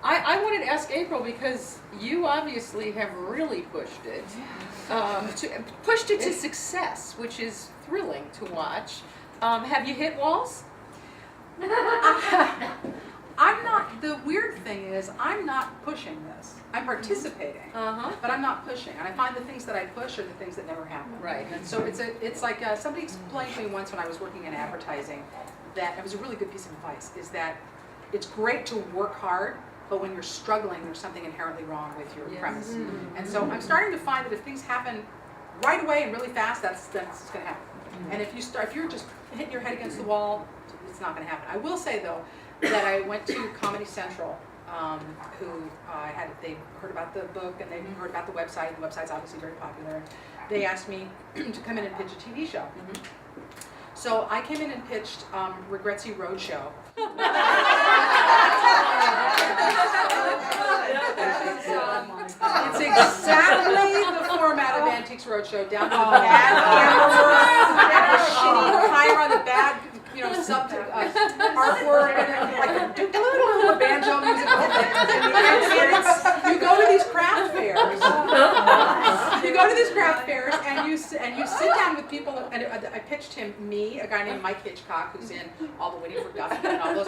I wanted to ask April, because you obviously have really pushed it, to success, which is thrilling to watch. Have you hit walls? I'm not, the weird thing is, I'm not pushing this. I'm participating, but I'm not pushing. And I find the things that I push are the things that never happen. Right. And so it's like somebody explained to me once when I was working in advertising, that it was a really good piece of advice, is that it's great to work hard, but when you're struggling, there's something inherently wrong with your premise. And so I'm starting to find that if things happen right away and really fast, that's going to happen. And if you're just hitting your head against the wall, it's not going to happen. I will say though that I went to Comedy Central, they heard about the book and they heard about the website. The website's obviously very popular. They asked me to come in and pitch a TV show. So I came in and pitched Regretsy Roadshow. It's exactly the format of Antiques Roadshow, down to the bad camera work, the shitty tire on the bad, artwork, and like the banjo music. And you go to these craft fairs. You go to these craft fairs and you sit down with people. And I pitched him a guy named Mike Hitchcock, who's in All the Waiting for Guffey and all those.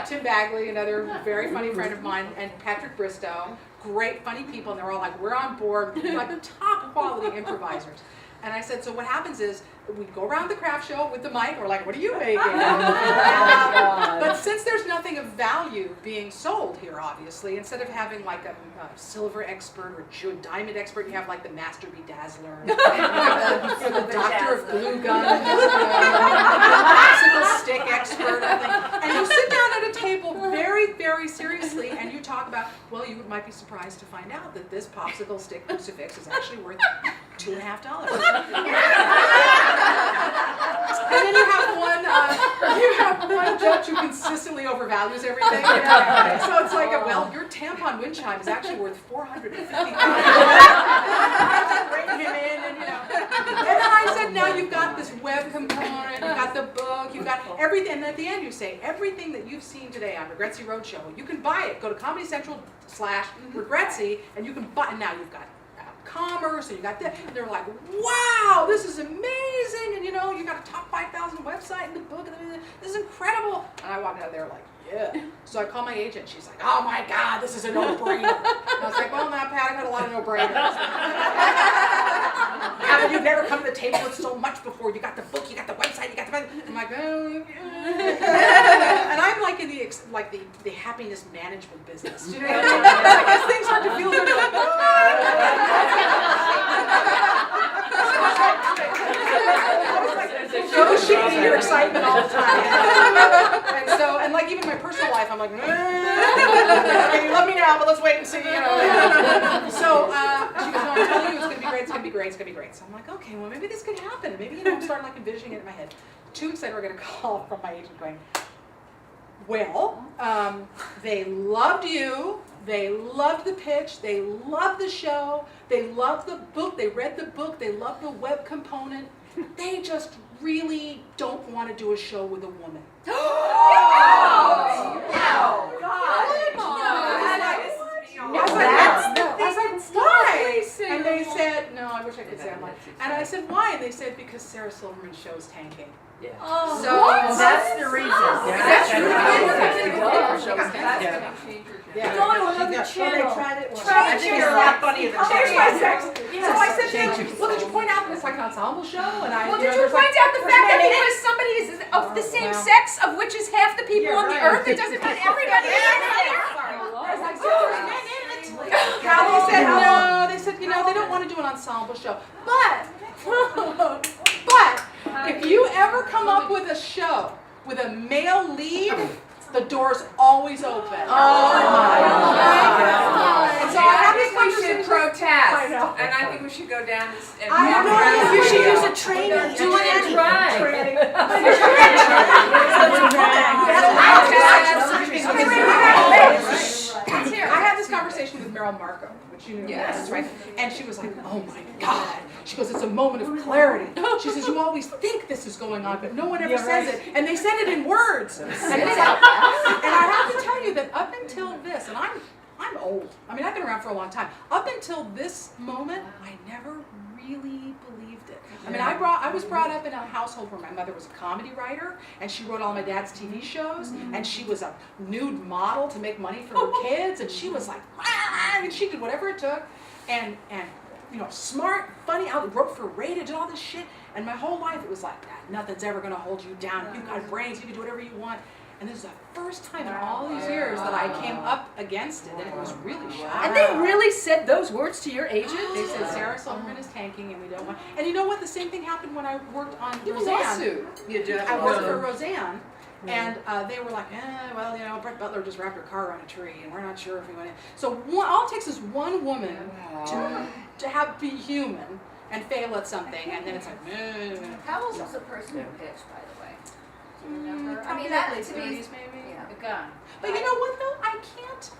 Tim Bagley, another very funny friend of mine, and Patrick Bristow. Great, funny people, and they're all like, we're on board, like top quality improvisers. And I said, so what happens is, we go around the craft show with the mic, we're like, what are you making? But since there's nothing of value being sold here, obviously, instead of having like a silver expert or diamond expert, you have like the master bedazzler, the doctor of glue gun, the popsicle stick expert, and you sit down at a table very, very seriously, and you talk about, well, you might be surprised to find out that this popsicle stick crucifix is actually worth $2.50. And then you have one judge who consistently overvalues everything. So it's like, well, your tampon wind chime is actually worth $450. Bring him in, and And then I said, now you've got this web component, you've got the book, you've got everything. And at the end, you say everything that you've seen today on Regretsy Roadshow, you can buy it. Go to Comedy Central/Regretsy, and you can buy. And now you've got commerce, and you got that, and they're like, wow, this is amazing, and you got a top 5,000 website in the book, and this is incredible. And I walked out of there like, yeah. So I called my agent, she's like, oh my God, this is a no-brainer. And I was like, well, now, Pat, I've had a lot of no-brainers. Yeah, but you've never come to the table with so much before. You got the book, you got the website, you got the... I'm like, oh, and I'm like in the happiness management business. You know what I mean? As things start to feel good, like, negotiating your excitement all the time. And like even my personal life, I'm like, okay, you love me now, but let's wait and see, So she goes, no, I'm telling you, it's gonna be great, it's gonna be great, it's gonna be great. So I'm like, okay, well maybe this could happen. Maybe I'm starting like envisioning it in my head. 2 weeks later, I get a call from my agent going, well, they loved you. They loved the pitch, they loved the show, they loved the book, they read the book, they loved the web component. They just really don't want to do a show with a woman. Oh, God. I was like, why? And they said, no, I wish I could say I'm like, and I said, why? And they said, because Sarah Silverman's show is tanking. Yeah. Oh, so that's the reason. That's really yeah. Go to another channel. Try it. I think it's a lot funnier than So I said to them, well, did you point out that it's like an ensemble show? And well, did you point out the fact that because somebody is of the same sex, of which is half the people on the earth, it doesn't mean everybody is they said, they don't want to do an ensemble show. But if you ever come up with a show with a male lead, the door's always open. Oh my God. And so I think we should protest. And I think we should go down this and you should use a training. Do it right. I had this conversation with Meryl Carol Marco, which you know, Yes. right? And she was like, oh my God. She goes, it's a moment of clarity. She says, you always think this is going on, but no one ever says it. And they said it in words. And it's like, and I have to tell you that up until this, and I'm old. I mean, I've been around for a long time. Up until this moment, I never really believed it. I mean, I was brought up in a household where my mother was a comedy writer, and she wrote all my dad's TV shows, and she was a nude model to make money for her kids, and she was like, and she did whatever it took, and you know, smart, funny, wrote for Rated and all this shit, and my whole life it was like that. Nothing's ever gonna hold you down. You've got brains, you can do whatever you want. And this is the first time in all these years that I came up against it, and it was really shocking. And they really said those words to your agent? They said Sarah Silverman is tanking, and we don't want. And you know what? The same thing happened when I worked on You have a Roseanne. lawsuit. You do. I worked for Roseanne, and they were like, well, you know, Brett Butler just wrapped her car around a tree, and we're not sure if we want to. So all it takes is one woman to be human and fail at something, and then it's like, How old was the person who pitched, by the way? Do you remember? I mean, probably that to me is 30s maybe. a gun. But you know what though? I can't.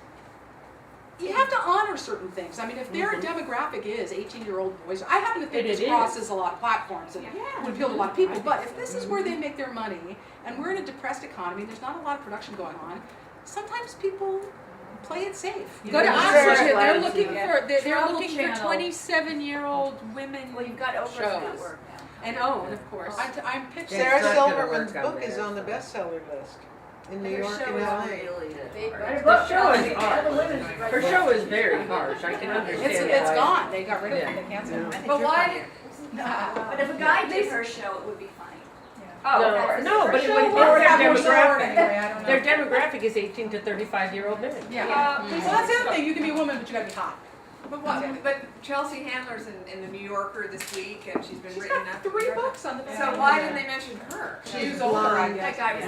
You have to honor certain things. I mean, if their demographic is 18-year-old boys, I happen to think this crosses a lot of platforms and would appeal to a lot of people. But if this is where they make their money, and we're in a depressed economy, there's not a lot of production going on. Sometimes people play it safe. Go to Oxford. They're looking for they're Travel looking for Channel. 27-year-old women. Well, you've got Oprah's Shows. network now. And OWN, of course. I'm pitching. Sarah It's not gonna Silverman's work out book is there. on the bestseller list in New Her York show and is LA. really The show is hard. Her show is very harsh, I can understand It's why. gone. They got rid of it. They canceled it. But why? But if a guy did her show, it would be funny. No, but it would hit Or their have more support demographic. anyway. I don't know. Their demographic is 18 to 35-year-old men. Yeah. So that's the other thing. You can be a woman, but you gotta be hot. But what? But Chelsea Handler's in the New Yorker this week, and she's been She's written got up. 3 books on the So bestseller. why didn't they mention her? She's older, I blind. guess. That guy was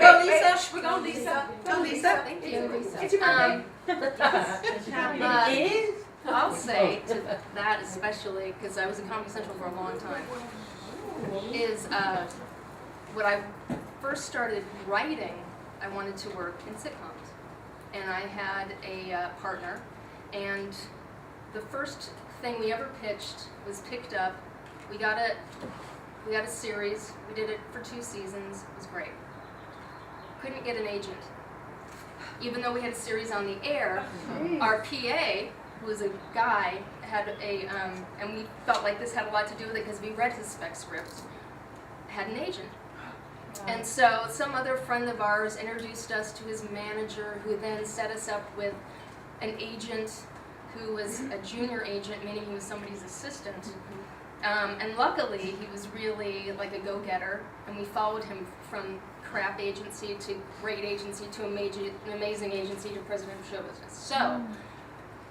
Go Lisa. Should we go Lisa? Go Lisa. Thank you. It's your birthday. I'll say to that especially, because I was at Comedy Central for a long time, is when I first started writing, I wanted to work in sitcoms. And I had a partner, and the first thing we ever pitched was picked up. We got a series. We did it for 2 seasons. It was great. Couldn't get an agent. Even though we had a series on the air, our PA, who was a guy, had a, and we felt like this had a lot to do with it because we read his spec script, had an agent. And so some other friend of ours introduced us to his manager, who then set us up with an agent who was a junior agent, meaning he was somebody's assistant. And luckily, he was really like a go-getter, and we followed him from crap agency to great agency to an amazing agency to president of show business. So,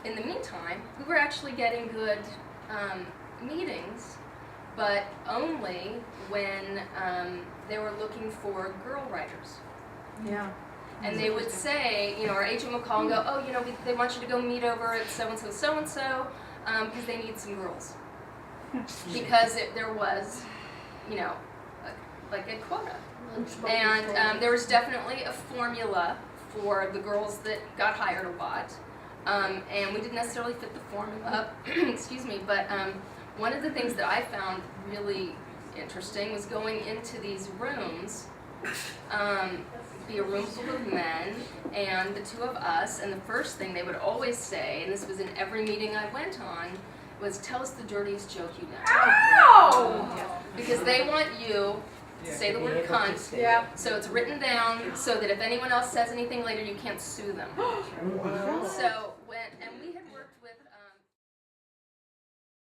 in the meantime, we were actually getting good meetings, but only when they were looking for girl writers. Yeah. And they would say, you know, our agent would call and go, oh, you know, they want you to go meet over at so-and-so, so-and-so, because they need some girls. Because there was, you know, like a quota. And there was definitely a formula for the girls that got hired a lot. And we didn't necessarily fit the formula, excuse me, but one of the things that I found really interesting was going into these rooms, be a room full of men and the 2 of us, and the first thing they would always say, and this was in every meeting I went on, was tell us the dirtiest joke you know. Ow! Because they want you to say the word cunt, Yeah. so it's written down so that if anyone else says anything later, you can't sue them. So